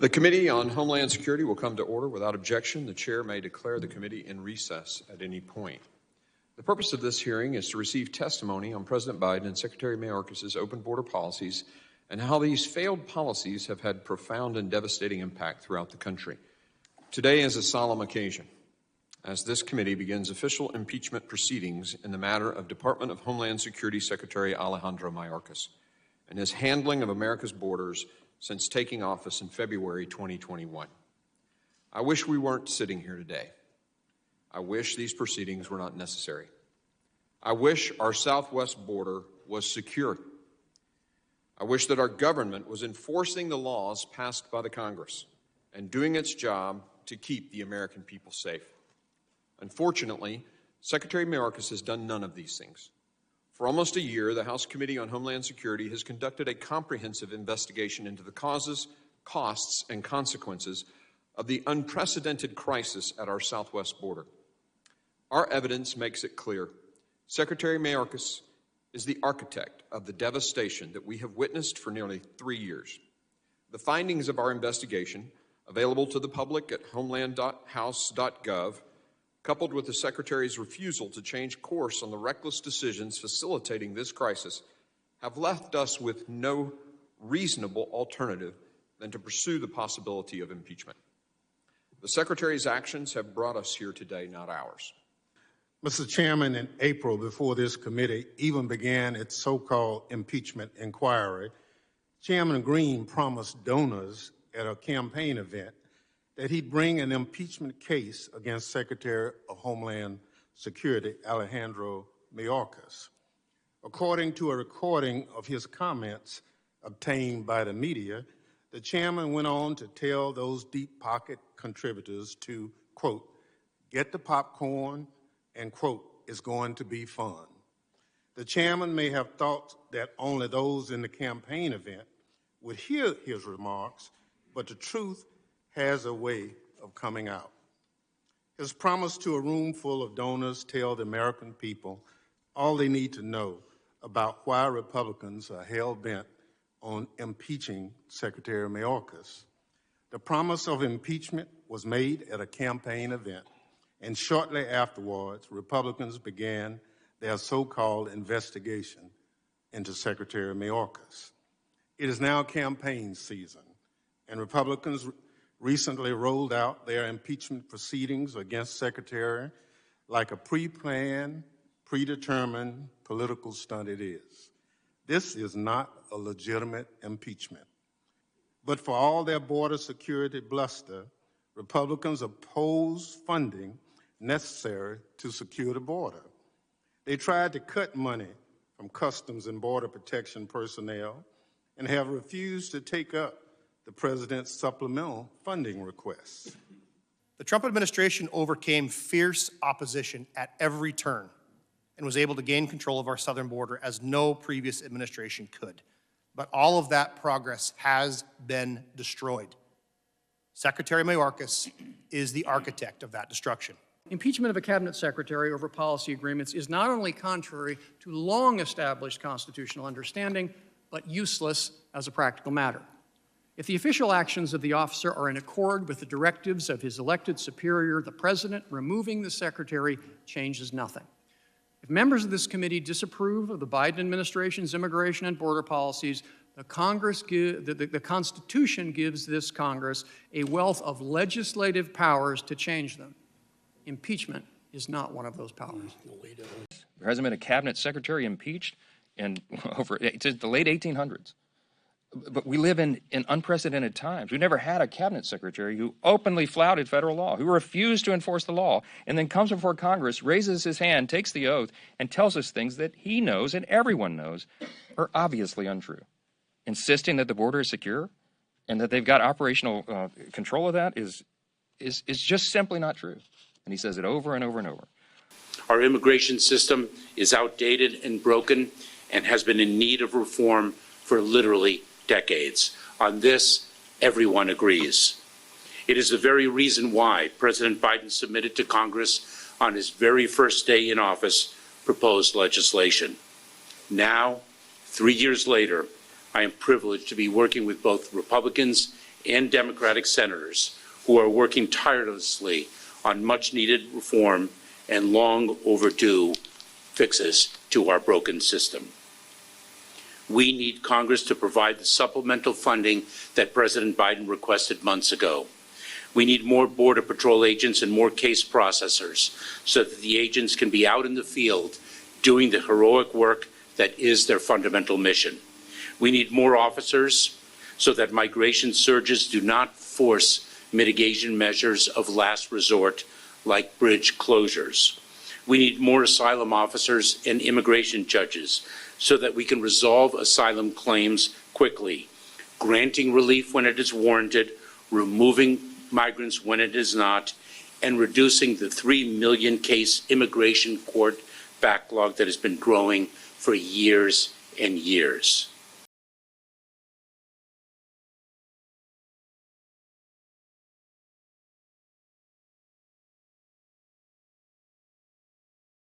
The Committee on Homeland Security will come to order. Without objection, the chair may declare the committee in recess at any point. The purpose of this hearing is to receive testimony on President Biden and Secretary Mayorkas' open border policies and how these failed policies have had profound and devastating impact throughout the country. Today is a solemn occasion as this committee begins official impeachment proceedings in the matter of Department of Homeland Security Secretary Alejandro Mayorkas and his handling of America's borders since taking office in February 2021. I wish we weren't sitting here today. I wish these proceedings were not necessary. I wish our southwest border was secure. I wish that our government was enforcing the laws passed by the Congress and doing its job to keep the American people safe. Unfortunately, Secretary Mayorkas has done none of these things. For almost a year, the House Committee on Homeland Security has conducted a comprehensive investigation into the causes, costs, and consequences of the unprecedented crisis at our southwest border. Our evidence makes it clear. Secretary Mayorkas is the architect of the devastation that we have witnessed for nearly 3 years. The findings of our investigation, available to the public at homeland.house.gov, coupled with the Secretary's refusal to change course on the reckless decisions facilitating this crisis, have left us with no reasonable alternative than to pursue the possibility of impeachment. The Secretary's actions have brought us here today, not ours. Mr. Chairman, in April, before this committee even began its so-called impeachment inquiry, Chairman Green promised donors at a campaign event that he'd bring an impeachment case against Secretary of Homeland Security Alejandro Mayorkas. According to a recording of his comments obtained by the media, the chairman went on to tell those deep pocket contributors to, quote, get the popcorn and, quote, it's going to be fun. The chairman may have thought that only those in the campaign event would hear his remarks, but the truth has a way of coming out. His promise to a room full of donors tell the American people all they need to know about why Republicans are hell-bent on impeaching Secretary Mayorkas. The promise of impeachment was made at a campaign event, and shortly afterwards, Republicans began their so-called investigation into Secretary Mayorkas. It is now campaign season, and Republicans recently rolled out their impeachment proceedings against Secretary like a pre-planned, predetermined political stunt it is. This is not a legitimate impeachment. But for all their border security bluster, Republicans oppose funding necessary to secure the border. They tried to cut money from Customs and Border Protection personnel and have refused to take up the president's supplemental funding requests. The Trump administration overcame fierce opposition at every turn and was able to gain control of our southern border as no previous administration could. But all of that progress has been destroyed. Secretary Mayorkas is the architect of that destruction. Impeachment of a cabinet secretary over policy agreements is not only contrary to long-established constitutional understanding, but useless as a practical matter. If the official actions of the officer are in accord with the directives of his elected superior, the president, removing the secretary changes nothing. If members of this committee disapprove of the Biden administration's immigration and border policies, the Constitution gives this Congress a wealth of legislative powers to change them. Impeachment is not one of those powers. There hasn't been a cabinet secretary impeached in the late 1800s. But we live in unprecedented times. We never had a cabinet secretary who openly flouted federal law, who refused to enforce the law, and then comes before Congress, raises his hand, takes the oath, and tells us things that he knows and everyone knows are obviously untrue. Insisting that the border is secure and that they've got operational control of that is just simply not true. And he says it over and over and over. Our immigration system is outdated and broken and has been in need of reform for literally decades. On this, everyone agrees. It is the very reason why President Biden submitted to Congress on his very first day in office proposed legislation. Now, 3 years later, I am privileged to be working with both Republicans and Democratic senators who are working tirelessly on much-needed reform and long overdue fixes to our broken system. We need Congress to provide the supplemental funding that President Biden requested months ago. We need more Border Patrol agents and more case processors so that the agents can be out in the field doing the heroic work that is their fundamental mission. We need more officers so that migration surges do not force mitigation measures of last resort like bridge closures. We need more asylum officers and immigration judges so that we can resolve asylum claims quickly, granting relief when it is warranted, removing migrants when it is not, and reducing the 3 million case immigration court backlog that has been growing for years and years.